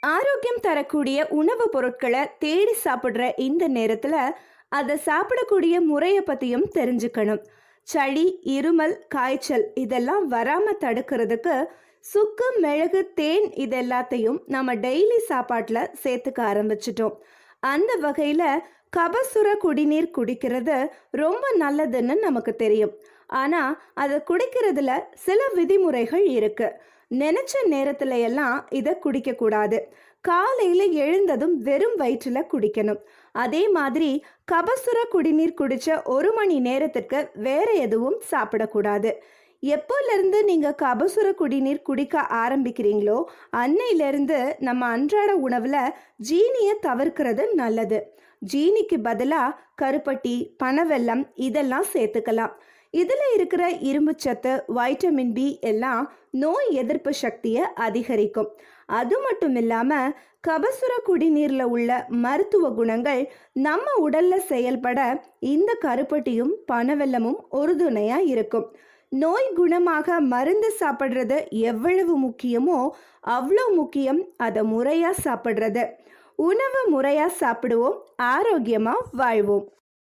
ஆரோக்கியம் தரக்கூடிய உணவுப் பொருட்களை தேடி சாப்பிடுற இந்த நேரத்துல அதை சாப்பிடக்கூடிய முறையை பத்தியும் தெரிஞ்சுக்கணும். சளி, இருமல், காய்ச்சல் இதெல்லாம் வராம தடுக்கிறதுக்கு சுக்கு, மிளகு, தேன் இது எல்லாத்தையும் நம்ம டெய்லி சாப்பாட்டுல சேர்த்துக்க ஆரம்பிச்சிட்டோம். அந்த வகையில கபசுர குடிநீர் குடிக்கிறது ரொம்ப நல்லதுன்னு நமக்கு தெரியும். ஆனா அதை குடிக்கிறதுல சில விதிமுறைகள் இருக்கு. நினைச்ச நேரத்துல எல்லாம் இதை குடிக்க கூடாது. காலையில எழுந்ததும் வெறும் வயிற்றுல குடிக்கணும். அதே மாதிரி கபசுர குடிநீர் குடிச்ச 1 மணி நேரத்துக்கு வேற எதுவும் சாப்பிடக்கூடாது. எப்போல இருந்து நீங்க கபசுர குடிநீர் குடிக்க ஆரம்பிக்கிறீங்களோ அன்னையில இருந்து நம்ம அன்றாட உணவுல ஜீனியை தவிர்க்கிறது நல்லது. ஜீனிக்கு பதிலா கருப்பட்டி, பனவெல்லம் இதெல்லாம் சேர்த்துக்கலாம். இதுல இருக்கிற இரும்புச்சத்து, வைட்டமின் பி எல்லாம் நோய் எதிர்ப்பு சக்தியை அதிகரிக்கும். அது மட்டும் இல்லாம கபசுர குடிநீர்ல உள்ள மருத்துவ குணங்கள் நம்ம உடல்ல செயல்பட இந்த கருப்பட்டியும் பனவெல்லமும் உறுதுணையா இருக்கும். நோய் குணமாக மருந்து சாப்பிட்றது எவ்வளவு முக்கியமோ அவ்வளோ முக்கியம் அதை முறையா சாப்பிட்றது. உணவு முறையா சாப்பிடுவோம், ஆரோக்கியமா வாழ்வோம்.